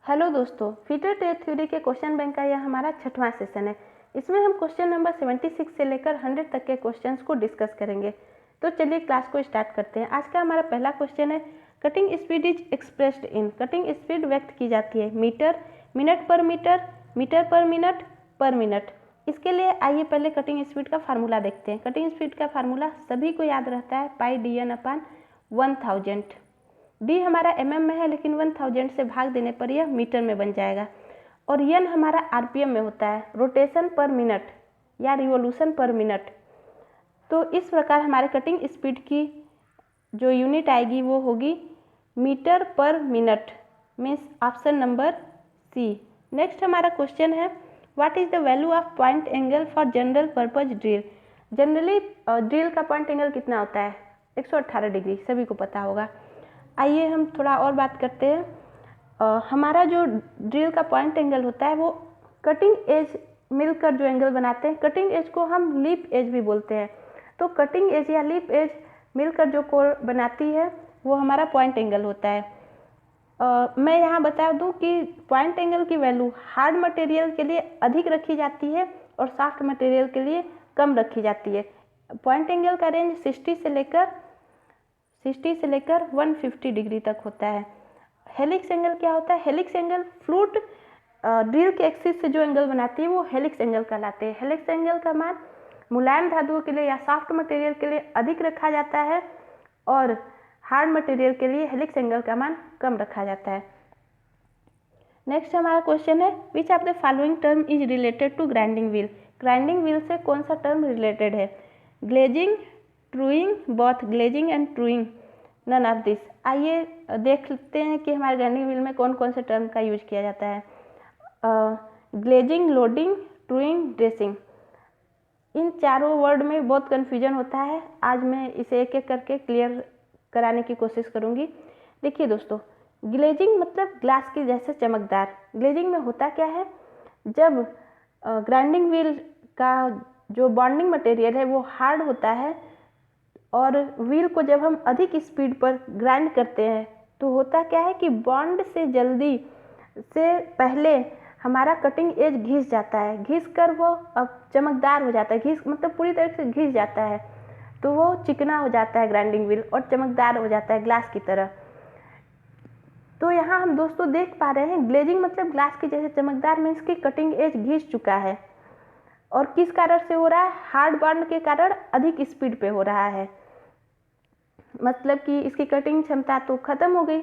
Hello दोस्तों, fitter trade theory के question bank का यह हमारा 6वां सेशन है। इसमें हम क्वेश्चन नंबर 76 से लेकर 100 तक के क्वेश्चंस को डिस्कस करेंगे। तो चलिए क्लास को स्टार्ट करते हैं। आज का हमारा पहला क्वेश्चन है, cutting speed is expressed in. Cutting speed व्यक्त की जाती है metre, minute per metre, metre per minute, per minute. इसके लिए आइए पहले कटिंग स्पीड का फार्मूला देखते हैं। कटिंग स्पीड का फार्मूला सभी को याद रहता है, पाई डी एन अपान 1000। डी हमारा mm में है, लेकिन 1000 से भाग देने पर यह मीटर में बन जाएगा। और एन हमारा आरपीएम में होता है, रोटेशन पर मिनट या रिवोल्यूशन पर मिनट। तो इस प्रकार हमारे कटिंग स्पीड की जो यूनिट आएगी वो होगी metre per minute, means option number C. Next हमारा क्वेश्चन है, what is the value of point angle for general purpose drill. Generally drill का पॉइंट एंगल कितना होता है? 118 डिग्री, सभी को पता होगा। आइए हम थोड़ा और बात करते हैं। हमारा जो ड्रिल का पॉइंट एंगल होता है वो कटिंग एज मिलकर जो एंगल बनाते हैं, कटिंग एज को हम लीप एज भी बोलते हैं। तो कटिंग एज या लीप एज मिलकर जो कोण बनाती है वो हमारा पॉइंट एंगल होता है। मैं यहाँ बता दूँ कि पॉइंट एंगल की वैल्यू हार्ड मटेरियल के लिए अधिक रखी जाती है और सॉफ्ट मटेरियल के लिए कम रखी जाती है। पॉइंट एंगल का रेंज 60 से लेकर 150 डिग्री तक होता है। हेलिक्स एंगल क्या होता है? हेलिक्स एंगल फ्लूइड ड्रिल के एक्सिस से जो एंगल बनाती है वो हेलिक्स एंगल कहलाते हैं। हेलिक्स एंगल का मान मुलायम धातुओं के लिए या सॉफ्ट मटेरियल के लिए अधिक रखा जाता है और हार्ड मटेरियल के लिए हेलिक्स एंगल का मान कम रखा जाता है। नेक्स्ट हमारा क्वेश्चन है, which of the following term is related to grinding wheel. Grinding wheel से कौन सा टर्म रिलेटेड है? Glazing, truing, both glazing and truing, none of this. आइए देख लेते हैं कि हमारे ग्राइंडिंग व्हील में कौन कौन से टर्म का यूज किया जाता है। Glazing, loading, truing, dressing. इन चारों वर्ड में बहुत कन्फ्यूजन होता है। आज मैं इसे एक एक करके क्लियर कराने की कोशिश करूँगी। देखिए दोस्तों, ग्लेजिंग मतलब ग्लास की जैसे चमकदार। ग्लेजिंग में होता क्या है, जब ग्राइंडिंग व्हील का जो बॉन्डिंग मटेरियल है वो हार्ड होता है और व्हील को जब हम अधिक स्पीड पर ग्राइंड करते हैं तो होता क्या है कि बॉन्ड से जल्दी से पहले हमारा कटिंग एज घिस जाता है, घिस कर वो अब चमकदार हो जाता है। घिस मतलब पूरी तरह से घिस जाता है तो वो चिकना हो जाता है ग्राइंडिंग व्हील और चमकदार हो जाता है ग्लास की तरह। तो यहाँ हम दोस्तों देख पा रहे हैं, ग्लेजिंग मतलब ग्लास की जैसे चमकदार, मीन्स की कटिंग एज घिस चुका है। और किस कारण से हो रहा है? हार्ड बॉन्ड के कारण अधिक स्पीड पे हो रहा है, मतलब कि इसकी कटिंग क्षमता तो खत्म हो गई।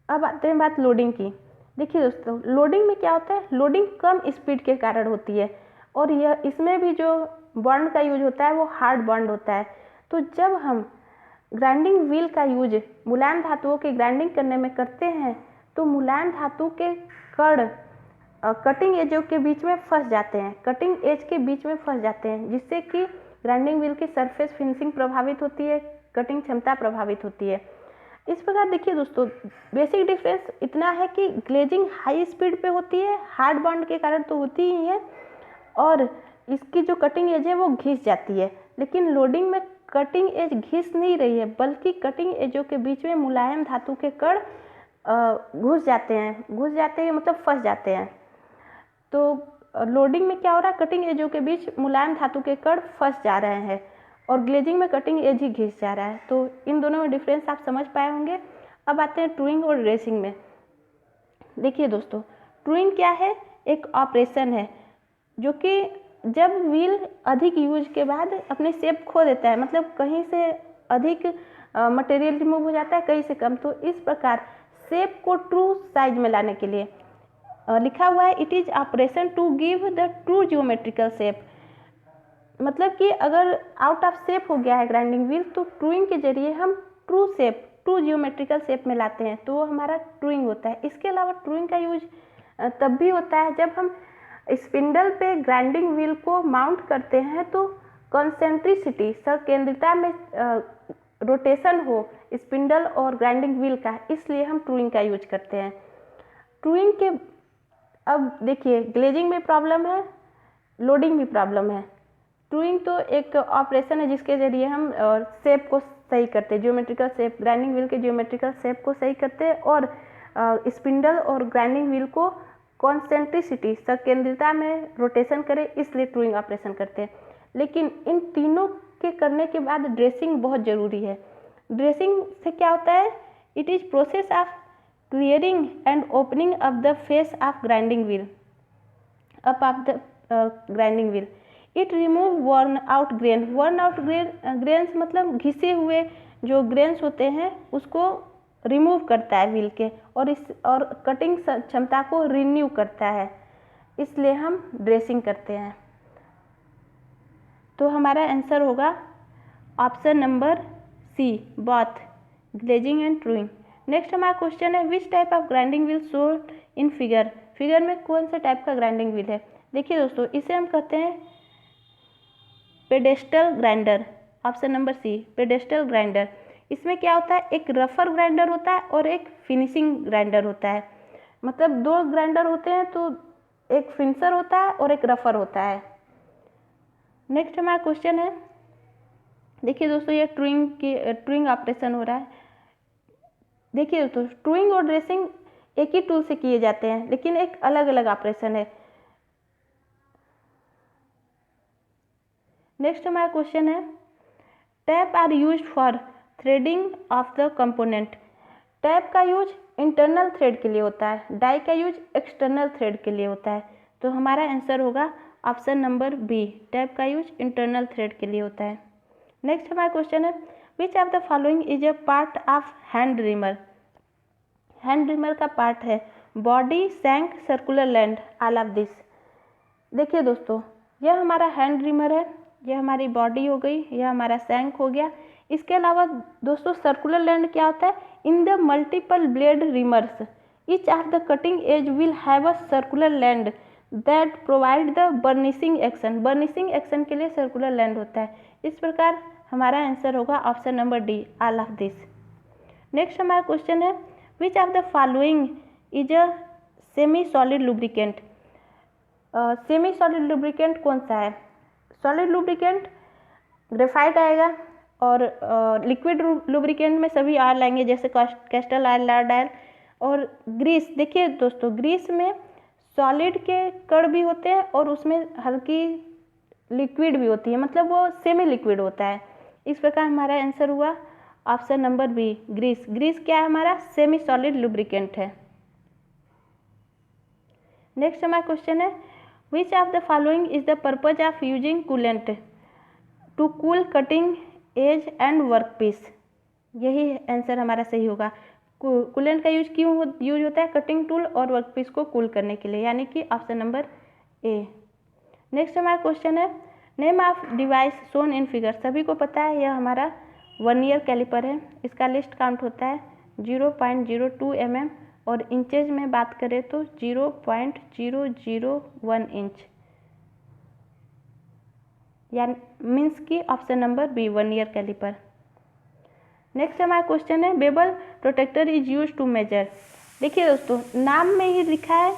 अब आते हैं बात लोडिंग की। देखिए दोस्तों, लोडिंग में क्या होता है? लोडिंग कम स्पीड के कारण होती है और यह इसमें भी जो बॉन्ड का यूज होता है वो हार्ड बॉन्ड होता है। तो जब हम ग्राइंडिंग व्हील का यूज मुलायम धातुओं की ग्राइंडिंग करने में करते हैं तो मुलायम धातु के कण कटिंग एजों के बीच में फंस जाते हैं, कटिंग एज के बीच में फंस जाते हैं, जिससे कि ग्राइंडिंग व्हील की सरफेस फिनिशिंग प्रभावित होती है, कटिंग क्षमता प्रभावित होती है। इस प्रकार देखिए दोस्तों, बेसिक डिफरेंस इतना है कि ग्लेजिंग हाई स्पीड पे होती है, हार्ड बॉन्ड के कारण तो होती ही है, और इसकी जो कटिंग एज है वो घिस जाती है। लेकिन लोडिंग में कटिंग एज घिस नहीं रही है, बल्कि कटिंग एजों के बीच में मुलायम धातु के कण घुस जाते हैं मतलब फंस जाते हैं। तो लोडिंग में क्या हो रहा है? कटिंग एजों के बीच मुलायम धातु के कण फंस जा रहे हैं और ग्लेजिंग में कटिंग एज ही घिस जा रहा है। तो इन दोनों में डिफरेंस आप समझ पाए होंगे। अब आते हैं ट्रूइंग और ड्रेसिंग में। देखिए दोस्तों, ट्रूइंग क्या है? एक ऑपरेशन है जो कि जब व्हील अधिक यूज के बाद अपनी शेप खो देता है, मतलब कहीं से अधिक मटेरियल रिमूव हो जाता है, कहीं से कम। तो इस प्रकार शेप को ट्रू साइज में लाने के लिए लिखा हुआ है, it is operation to give the true geometrical shape. मतलब कि अगर आउट ऑफ शेप हो गया है ग्राइंडिंग व्हील तो ट्रूइंग के जरिए हम true shape, true geometrical shape में लाते हैं, तो वो हमारा ट्रूइंग होता है। इसके अलावा ट्रूइंग का यूज तब भी होता है जब हम स्पिंडल पे ग्राइंडिंग व्हील को माउंट करते हैं तो कॉन्सेंट्रिसिटी, सकेंद्रिता में रोटेशन हो स्पिंडल और ग्राइंडिंग व्हील का, इसलिए हम ट्रूइंग का यूज करते हैं। ट्रूइंग के अब देखिए, ग्लेजिंग में प्रॉब्लम है, लोडिंग भी प्रॉब्लम है। ट्रूइंग तो एक ऑपरेशन है जिसके जरिए हम शेप को सही करते हैं, जियोमेट्रिकल शेप, ग्राइंडिंग व्हील के जियोमेट्रिकल शेप को सही करते हैं और स्पिंडल और ग्राइंडिंग व्हील को कॉन्सेंट्रिसिटी संकेंद्रिता में रोटेशन करे, इसलिए टूइंग ऑपरेशन करते हैं। लेकिन इन तीनों के करने के बाद ड्रेसिंग बहुत ज़रूरी है। ड्रेसिंग से क्या होता है? It is process of clearing and opening of the face of grinding wheel up of the grinding wheel. It remove worn out grain. Worn out grains मतलब घिसे हुए जो ग्रेन्स होते हैं उसको रिमूव करता है व्हील के, और कटिंग क्षमता को रिन्यू करता है, इसलिए हम ड्रेसिंग करते हैं। तो हमारा आंसर होगा option number C, both glazing and truing. Next हमारा क्वेश्चन है which type of grinding wheel shown in figure. Figure में कौन सा टाइप का ग्राइंडिंग व्हील है? देखिए दोस्तों, इसे हम कहते हैं pedestal grinder. Option number C, pedestal grinder. इसमें क्या होता है? एक रफर ग्राइंडर होता है और एक फिनिशिंग ग्राइंडर होता है। मतलब दो ग्राइंडर होते हैं, तो एक फिनिशर होता है और एक रफर होता है। नेक्स्ट हमारा क्वेश्चन है, देखिए दोस्तों, ये ट्रूइंग ऑपरेशन हो रहा है। देखिए दोस्तों, ट्रूइंग और ड्रेसिंग एक ही टूल से किए जाते हैं, लेकिन एक अलग अलग ऑपरेशन है। नेक्स्ट हमारा क्वेश्चन है tap are use for threading of the component. Tap का यूज इंटरनल थ्रेड के लिए होता है, डाई का यूज एक्सटर्नल थ्रेड के लिए होता है। तो हमारा आंसर होगा ऑप्शन नंबर बी, टैप का यूज इंटरनल थ्रेड के लिए होता है। नेक्स्ट हमारा क्वेश्चन है which of the following is a part of hand dreamer. Hand dreamer का पार्ट है body, shank, circular land, all of this. देखिए दोस्तों, यह हमारा हैंड ड्रीमर है, यह हमारी बॉडी हो गई, यह हमारा शैंक हो गया। इसके अलावा दोस्तों सर्कुलर लैंड क्या होता है? In the multiple blade reamers each of the cutting edge will have a circular land that provide the burnishing action. Burnishing action के लिए सर्कुलर लैंड होता है। इस प्रकार हमारा आंसर होगा option number D, all of this. Next हमारा question है which of the following is a semi solid lubricant. Semi solid lubricant कौन सा है? सॉलिड लुब्रिकेंट ग्रेफाइट आएगा, और लिक्विड लुब्रिकेंट में सभी ऑयल आएंगे, जैसे कैस्टर ऑयल, लॉर्ड ऑयल और ग्रीस। देखिए दोस्तों, ग्रीस में सॉलिड के कण भी होते हैं और उसमें हल्की लिक्विड भी होती है, मतलब वो सेमी लिक्विड होता है। इस प्रकार हमारा आंसर हुआ option number B, grease. Grease क्या है? हमारा सेमी सॉलिड लुब्रिकेंट है। नेक्स्ट हमारा क्वेश्चन है which of the following is the purpose of using coolant to cool cutting edge and work piece. यही आंसर हमारा सही होगा। कूलेंट का यूज क्यों यूज होता है? कटिंग टूल और वर्क पीस को कूल करने के लिए, यानी कि ऑप्शन नंबर ए। नेक्स्ट हमारा क्वेश्चन है name of device shown in figure. सभी को पता है यह हमारा वर्नियर कैलिपर है। इसका लिस्ट काउंट होता है 0.02 mm और इंचेज में बात करें तो 0.001 इंच, यानी मीन्स की option number B, vernier caliper. Next हमारा क्वेश्चन है bevel protector is use to measure. देखिए दोस्तों, नाम में ही लिखा है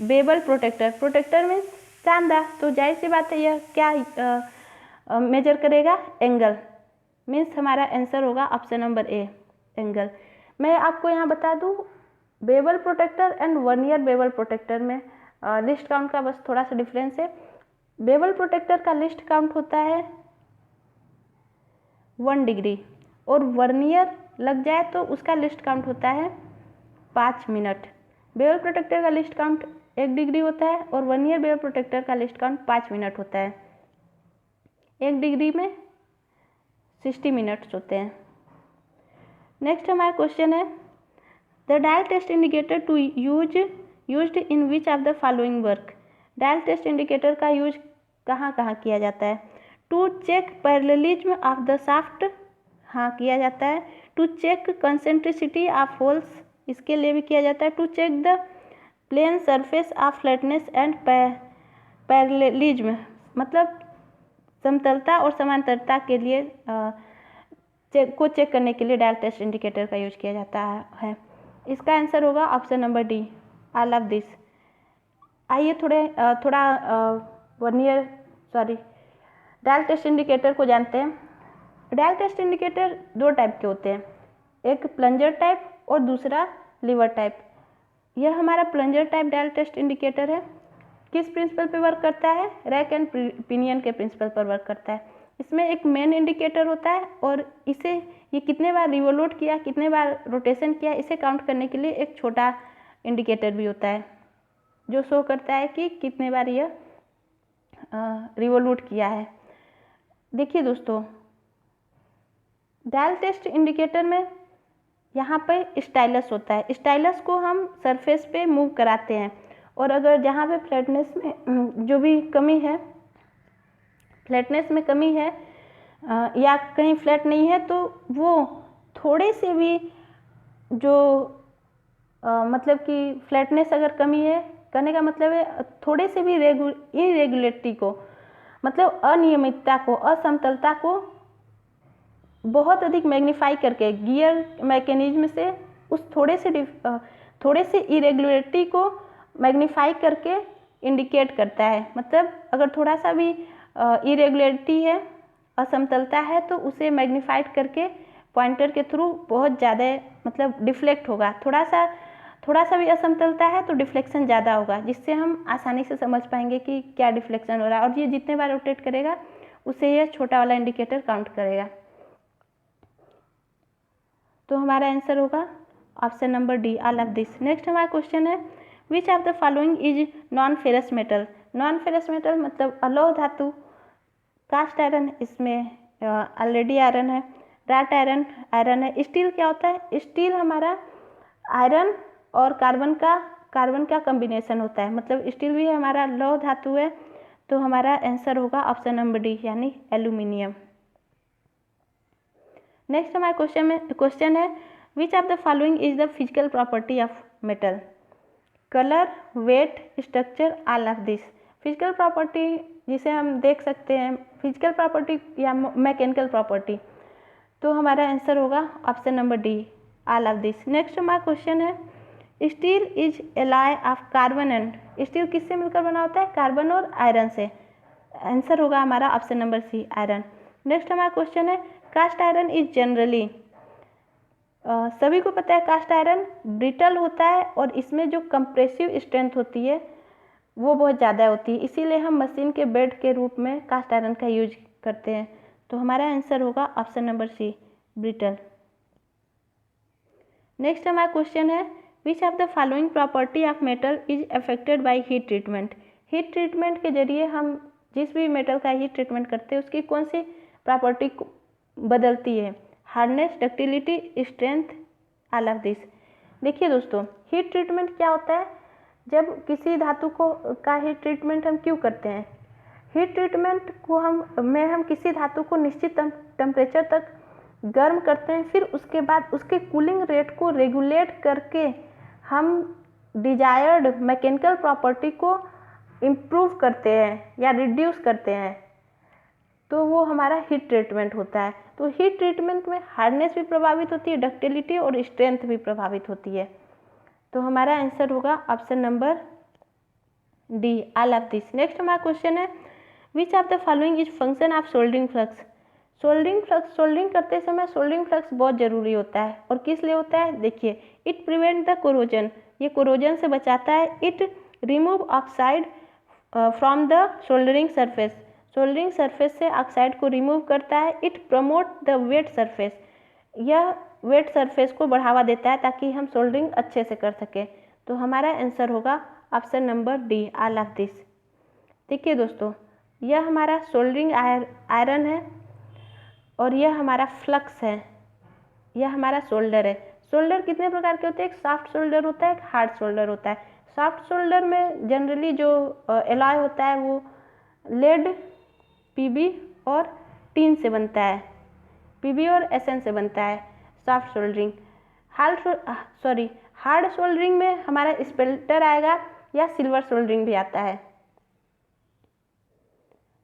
बेबल प्रोटेक्टर। प्रोटेक्टर मीन्स चांदा, तो जाहिर सी बात है यह क्या मेजर करेगा? एंगल। मीन्स हमारा आंसर होगा ऑप्शन नंबर ए, एंगल। मैं आपको यहाँ बता दूँ bevel protector and vernier bevel protector में लिस्ट काउंट का बस थोड़ा सा डिफरेंस है। बेबल प्रोटेक्टर का लिस्ट काउंट होता है 1 डिग्री और वर्नियर लग जाए तो उसका लिस्ट काउंट होता है 5 मिनट। बेबल प्रोटेक्टर का लिस्ट काउंट 1 डिग्री होता है और वर्नियर बेबल प्रोटेक्टर का लिस्ट काउंट 5 मिनट होता है। 1 डिग्री में 60 मिनट्स होते हैं। नेक्स्ट हमारा क्वेश्चन है the dial test indicator to used in which of the following work. Dial test indicator का यूज कहाँ कहाँ किया जाता है? To check parallelism of the shaft, हाँ किया जाता है। To check concentricity of holes, इसके लिए भी किया जाता है। To check the plane surface of flatness and parallelism, मतलब समतलता और समांतरता के लिए चेक करने के लिए डायल टेस्ट इंडिकेटर का यूज किया जाता है। इसका आंसर होगा option number D, all of this. आइए थोड़ा डायल टेस्ट इंडिकेटर को जानते हैं। डायल टेस्ट इंडिकेटर 2 टाइप के होते हैं, एक प्लंजर टाइप और दूसरा लीवर टाइप। यह हमारा plunger type dial test indicator है। किस प्रिंसिपल पे वर्क करता है? रैक एंड पिनियन के प्रिंसिपल पर वर्क करता है। इसमें एक मेन इंडिकेटर होता है और इसे ये कितने बार रिवोल्यूट किया, कितने बार रोटेशन किया, इसे काउंट करने के लिए एक छोटा इंडिकेटर भी होता है जो शो करता है कि कितने बार यह रिवोल्यूट किया है। देखिए दोस्तों, डायल टेस्ट इंडिकेटर में यहाँ पे स्टाइलस होता है। स्टाइलस को हम सरफेस पे मूव कराते हैं और अगर जहाँ पे फ्लैटनेस में जो भी कमी है, फ्लैटनेस में कमी है या कहीं फ्लैट नहीं है, तो वो थोड़े से भी जो मतलब कि फ्लैटनेस अगर कमी है, करने का मतलब है थोड़े से भी इरेगुलरिटी को, मतलब अनियमितता को, असमतलता को बहुत अधिक मैग्नीफाई करके गियर मैकेनिज्म से उस थोड़े से इरेगुलरिटी को मैग्नीफाई करके इंडिकेट करता है। मतलब अगर थोड़ा सा भी इरेगुलरिटी है, असमतलता है, तो उसे मैग्नीफाइड करके पॉइंटर के थ्रू बहुत ज़्यादा मतलब डिफ्लेक्ट होगा। थोड़ा सा भी असमतलता है तो डिफ्लेक्शन ज़्यादा होगा, जिससे हम आसानी से समझ पाएंगे कि क्या डिफ्लेक्शन हो रहा है। और ये जितने बार रोटेट करेगा उसे यह छोटा वाला इंडिकेटर काउंट करेगा। तो हमारा आंसर होगा option number D, all of this. Next हमारा क्वेश्चन है, which of the following is non ferrous metal. Non ferrous metal मतलब अलौह धातु, कास्ट आयरन, इसमें ऑलरेडी आयरन है, रैट आयरन आयरन है। स्टील क्या होता है? स्टील हमारा आयरन और कार्बन का कॉम्बिनेशन होता है, मतलब स्टील भी हमारा लौह धातु है। तो हमारा आंसर होगा ऑप्शन नंबर डी, यानी एल्यूमिनियम। नेक्स्ट हमारा क्वेश्चन है, which of the following is the physical property of metal. Colour, weight, structure, all of this. Physical property जिसे हम देख सकते हैं, फिजिकल प्रॉपर्टी या मैकेनिकल प्रॉपर्टी, तो हमारा आंसर होगा option number D, all of this. Next हमारा क्वेश्चन है, steel is alloy of carbon and. Steel किससे मिलकर बना होता है? कार्बन और आयरन से। आंसर होगा हमारा option number C, iron. Next हमारा क्वेश्चन है, कास्ट आयरन इज जनरली, सभी को पता है कास्ट आयरन ब्रिटल होता है और इसमें जो कंप्रेसिव स्ट्रेंथ होती है वो बहुत ज़्यादा होती है, इसीलिए हम मशीन के बेड के रूप में कास्ट आयरन का यूज करते हैं। तो हमारा आंसर होगा option number C, brittle. Next हमारा क्वेश्चन है, which of the following property of metal is affected by heat treatment. Heat treatment के जरिए हम जिस भी मेटल का हीट ट्रीटमेंट करते हैं उसकी कौन सी प्रॉपर्टी बदलती है? Hardness, ductility, strength, all of this. देखिए दोस्तों, हीट ट्रीटमेंट क्या होता है? जब किसी धातु का हीट ट्रीटमेंट हम क्यों करते हैं? हीट ट्रीटमेंट को हम किसी धातु को निश्चित टेम्परेचर तक गर्म करते हैं, फिर उसके बाद उसके कूलिंग रेट को रेगुलेट करके हम डिजायर्ड मैकेनिकल प्रॉपर्टी को इम्प्रूव करते हैं या रिड्यूस करते हैं, तो वो हमारा हीट ट्रीटमेंट होता है। तो हीट ट्रीटमेंट में हार्डनेस भी प्रभावित होती है, डक्टिलिटी और स्ट्रेंथ भी प्रभावित होती है। तो हमारा आंसर होगा option number D, all of this. Next हमारा क्वेश्चन है, which of the following is function of soldering flux. Soldering करते समय सोल्डरिंग फ्लक्स बहुत जरूरी होता है, और किस लिए होता है? देखिए, इट प्रिवेंट द कोरोजन, ये कोरोजन से बचाता है। It remove oxide from the soldering surface, soldering surface से ऑक्साइड को रिमूव करता है। It promote the wet surface, यह वेट सरफेस को बढ़ावा देता है ताकि हम सोल्डरिंग अच्छे से कर सकें। तो हमारा आंसर होगा option number D, all of this. देखिए दोस्तों, यह हमारा सोल्डरिंग आयरन है और यह हमारा फ्लक्स है, यह हमारा सोल्डर है। सोल्डर कितने प्रकार के होते हैं? एक सॉफ्ट सोल्डर होता है, एक हार्ड सोल्डर होता है। सॉफ्ट सोल्डर में जनरली जो एलॉय होता है वो लेड, पीबी और टीन से बनता है, पीबी और एसएन से बनता है सॉफ्ट सोल्डरिंग। हार्ड सोल्डरिंग में हमारा स्पेल्टर आएगा या सिल्वर सोल्डरिंग भी आता है।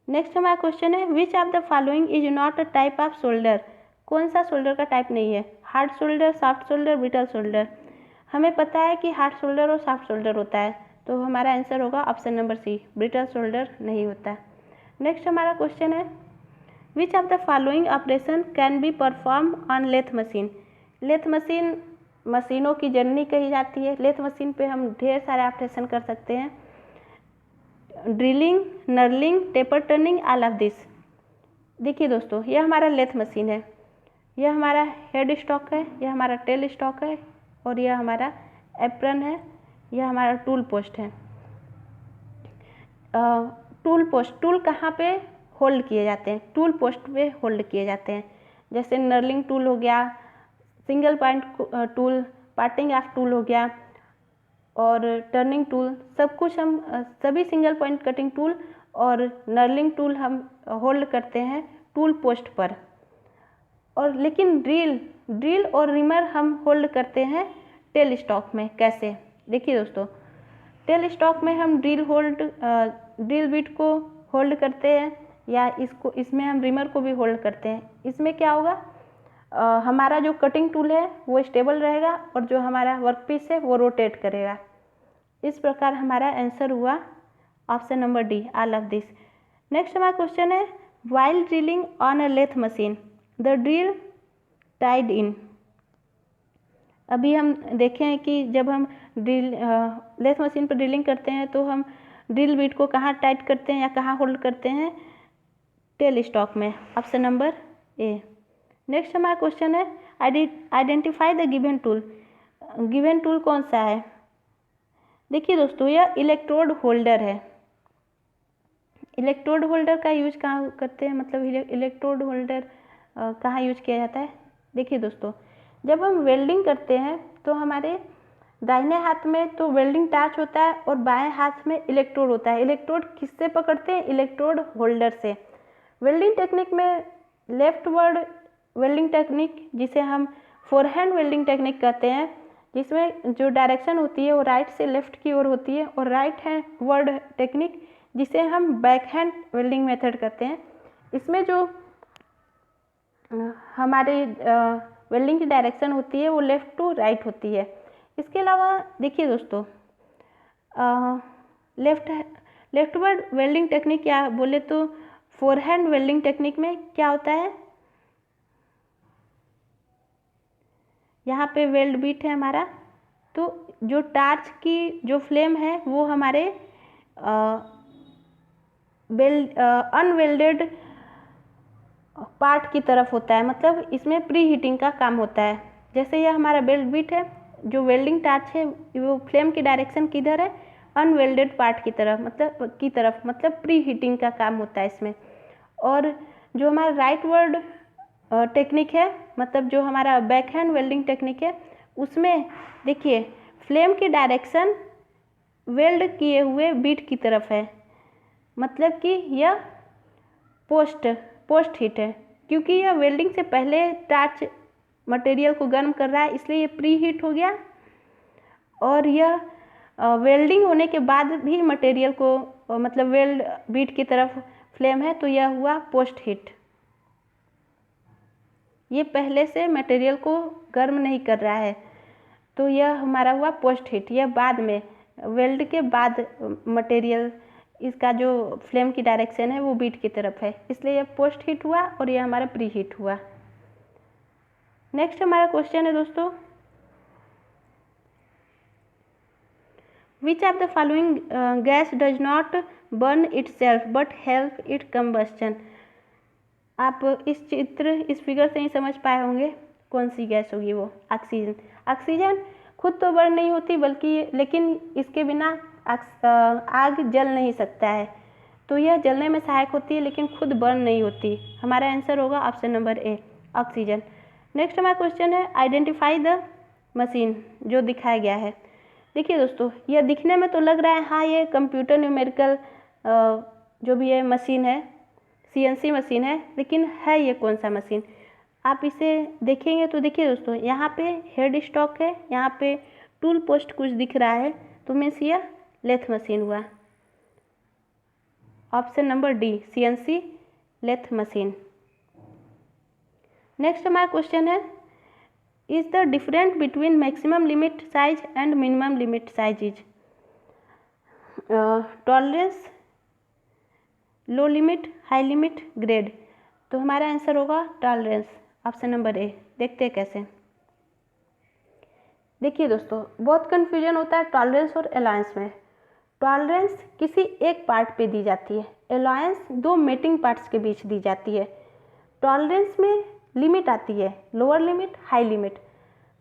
नेक्स्ट हमारा क्वेश्चन है, which of the following is not a type of solder. कौन सा सोल्डर का टाइप नहीं है? Hard solder, soft solder, brittle solder. हमें पता है कि हार्ड सोल्डर और सॉफ्ट सोल्डर होता है, तो हमारा आंसर होगा option number C, brittle solder नहीं होता। नेक्स्ट हमारा क्वेश्चन है, which of the following operation can be perform on lathe machine. Lathe machine मशीनों की जननी कही जाती है। लेथ मशीन पे हम ढेर सारे ऑपरेशन कर सकते हैं, drilling, knurling, taper turning, all of this. देखिए दोस्तों, यह हमारा लेथ मशीन है, यह हमारा हेड स्टॉक है, यह हमारा टेल स्टॉक है और यह हमारा एप्रन है, यह हमारा टूल पोस्ट है। टूल पोस्ट, टूल कहाँ पे होल्ड किए जाते हैं? टूल पोस्ट पे होल्ड किए जाते हैं। जैसे नर्लिंग टूल हो गया, single point tool, parting off tool हो गया और टर्निंग टूल, सब कुछ हम सभी सिंगल पॉइंट कटिंग टूल और नर्लिंग टूल हम होल्ड करते हैं टूल पोस्ट पर। और लेकिन ड्रिल और रिमर हम होल्ड करते हैं टेल स्टॉक में। कैसे? देखिए दोस्तों, टेल स्टॉक में हम ड्रिल बिट को होल्ड करते हैं या इसमें हम रिमर को भी होल्ड करते हैं। इसमें क्या होगा, हमारा जो कटिंग टूल है वो स्टेबल रहेगा और जो हमारा वर्कपीस है वो रोटेट करेगा। इस प्रकार हमारा आंसर हुआ option number D, all of this. Next हमारा क्वेश्चन है, while drilling on a lathe machine the drill tied in. अभी हम देखें कि जब हम लेथ मशीन पर ड्रिलिंग करते हैं तो हम ड्रिल बिट को कहाँ टाइट करते हैं या कहाँ होल्ड करते हैं? टेल स्टॉक में, ऑप्शन नंबर ए। नेक्स्ट हमारा क्वेश्चन है, identify the given tool. Given tool कौन सा है? देखिए दोस्तों, यह इलेक्ट्रोड होल्डर है। इलेक्ट्रोड होल्डर का यूज कहाँ करते हैं, मतलब इलेक्ट्रोड होल्डर कहाँ यूज किया जाता है? देखिए दोस्तों, जब हम वेल्डिंग करते हैं तो हमारे दाहिने हाथ में तो वेल्डिंग टार्च होता है और बाएं हाथ में इलेक्ट्रोड होता है। इलेक्ट्रोड किससे पकड़ते हैं? इलेक्ट्रोड होल्डर से। वेल्डिंग टेक्निक में लेफ्ट वर्ड वेल्डिंग टेक्निक, जिसे हम फोरहैंड वेल्डिंग टेक्निक कहते हैं, जिसमें जो डायरेक्शन होती है वो राइट से लेफ्ट की ओर होती है, और राइट हैंड वर्ड टेक्निक जिसे हम बैक हैंड वेल्डिंग मेथड कहते हैं। इसमें जो हमारे वेल्डिंग की डायरेक्शन होती है वो लेफ्ट टू राइट होती है। इसके अलावा देखिए दोस्तों, लेफ्ट वर्ड वेल्डिंग टेक्निक क्या बोले तो फोरहैंड वेल्डिंग टेक्निक में क्या होता है, यहाँ पे वेल्ड बीट है हमारा, तो जो टार्च की जो फ्लेम है वो हमारे अनवेल्डेड पार्ट की तरफ होता है, मतलब इसमें प्री हीटिंग का काम होता है। जैसे यह हमारा वेल्ड बीट है, जो वेल्डिंग टार्च है वो फ्लेम की डायरेक्शन किधर है? अनवेल्डेड पार्ट की तरफ, मतलब प्री हीटिंग का काम होता है इसमें। और जो हमारा राइट वर्ड टेक्निक है, मतलब जो हमारा बैक हैंड वेल्डिंग टेक्निक है, उसमें देखिए फ्लेम की डायरेक्शन वेल्ड किए हुए बीट की तरफ है, मतलब कि यह पोस्ट हीट है, क्योंकि यह वेल्डिंग से पहले टार्च मटेरियल को गर्म कर रहा है, इसलिए ये प्री हीट हो गया। और यह वेल्डिंग होने के बाद भी मटेरियल को मतलब वेल्ड बीट की तरफ फ्लेम है, तो यह हुआ पोस्ट हीट। ये पहले से मटेरियल को गर्म नहीं कर रहा है, तो यह हमारा हुआ पोस्ट हीट। यह बाद में वेल्ड के बाद मटेरियल, इसका जो फ्लेम की डायरेक्शन है वो बीट की तरफ है, इसलिए यह पोस्ट हीट हुआ और यह हमारा प्री हीट हुआ। नेक्स्ट हमारा क्वेश्चन है दोस्तों, विच of the following gas does not burn itself but help it combustion. आप इस फिगर से ही समझ पाए होंगे कौन सी गैस होगी वो, ऑक्सीजन। ऑक्सीजन खुद तो बर्न नहीं होती, लेकिन इसके बिना आग जल नहीं सकता है, तो यह जलने में सहायक होती है लेकिन खुद बर्न नहीं होती। हमारा आंसर होगा ऑप्शन नंबर ए, ऑक्सीजन। नेक्स्ट हमारा क्वेश्चन है, आइडेंटिफाई द मशीन, जो दिखाया गया है। देखिए दोस्तों, यह दिखने में तो लग रहा है हाँ ये कंप्यूटर न्यूमेरिकल जो भी है मशीन है, CNC मशीन है, लेकिन है ये कौन सा मशीन? आप इसे देखेंगे तो देखिए दोस्तों, यहाँ पे हेड स्टॉक है, यहाँ पे टूल पोस्ट कुछ दिख रहा है, तो मीन्स यह लेथ मशीन हुआ। Option number D, CNC lathe machine. Next हमारा क्वेश्चन है, is the difference between maximum limit size and minimum limit size is tolerance, low limit, high limit, grade. तो हमारा आंसर होगा टॉलरेंस, ऑप्शन नंबर ए। देखते हैं कैसे। देखिए दोस्तों, बहुत कन्फ्यूजन होता है टॉलरेंस और अलायंस में। टॉलरेंस किसी एक पार्ट पे दी जाती है, अलायंस दो मेटिंग पार्ट्स के बीच दी जाती है। टॉलरेंस में लिमिट आती है, lower limit, high limit.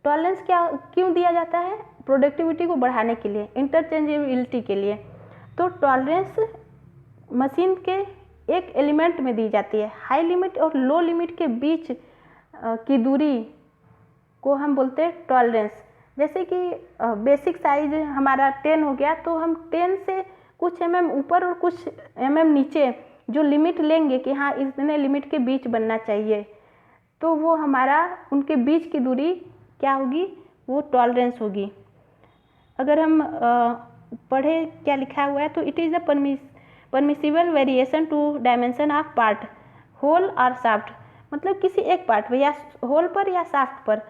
Tolerance क्या क्यों दिया जाता है? प्रोडक्टिविटी को बढ़ाने के लिए, इंटरचेंजेबिलिटी के लिए। तो टॉलरेंस मशीन के एक एलिमेंट में दी जाती है। हाई लिमिट और लो लिमिट के बीच की दूरी को हम बोलते हैं टॉलरेंस। जैसे कि बेसिक साइज हमारा 10 हो गया, तो हम 10 से कुछ ऊपर और कुछ नीचे जो लिमिट लेंगे कि हाँ इतने लिमिट के बीच बनना चाहिए, तो वो हमारा उनके बीच की दूरी क्या होगी? वो टॉलरेंस होगी। अगर हम पढ़े क्या लिखा हुआ है, तो it is the permissible variation to dimension of part, hole और शाफ्ट। मतलब किसी एक पार्ट पर, या होल पर या शाफ्ट पर,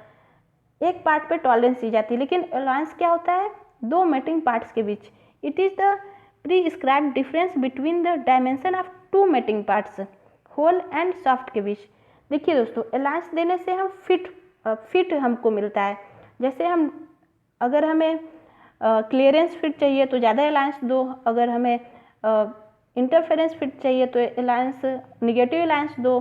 एक पार्ट पे टॉलरेंस दी जाती है। लेकिन अलायंस क्या होता है? दो मेटिंग पार्ट्स के बीच। It is the prescribed difference between the dimension of two mating parts, hole and shaft के बीच। देखिए दोस्तों, अलायंस देने से हम फिट हमको मिलता है। जैसे अगर हमें क्लियरेंस फिट चाहिए तो ज़्यादा अलायंस दो, अगर हमें इंटरफेरेंस फिट चाहिए तो अलायंस निगेटिव अलायंस दो।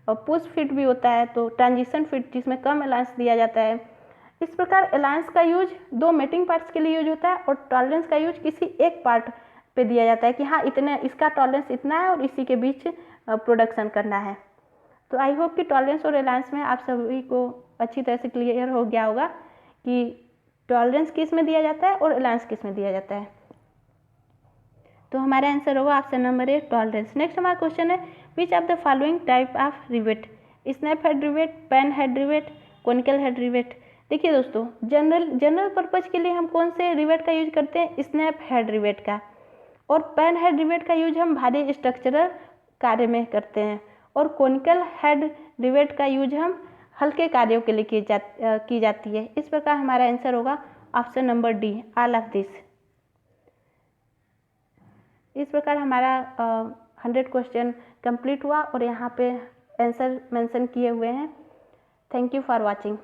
पुश फिट भी होता है, तो ट्रांजिशन फिट जिसमें कम अलायंस दिया जाता है। इस प्रकार अलायंस का यूज दो मेटिंग पार्ट्स के लिए यूज होता है, और टॉलरेंस का यूज किसी एक पार्ट पे दिया जाता है कि हाँ इतने, इसका टॉलरेंस इतना है और इसी के बीच प्रोडक्शन करना है। तो आई होप कि टॉलरेंस और अलायंस में आप सभी को अच्छी तरह से क्लियर हो गया होगा कि टॉलरेंस किस में दिया जाता है और अलायंस किस में दिया जाता है। तो हमारा आंसर होगा option number A, tolerance. Next हमारा क्वेश्चन है, which of the following type of rivet? Snap head rivet, pan head rivet, conical head rivet. देखिए दोस्तों, जनरल पर्पज के लिए हम कौन से रिवेट का यूज करते हैं? स्नैप हेड रिवेट का। और पेन हेड रिवेट का यूज हम भारी स्ट्रक्चरल कार्य में करते हैं, और कोनिकल हेड रिवेट का यूज हम हल्के कार्यों के लिए की जाती है। इस प्रकार हमारा आंसर होगा option number D, all of this. इस प्रकार हमारा 100 क्वेश्चन कंप्लीट हुआ और यहाँ पे आंसर मेंशन किए हुए हैं। Thank you for watching.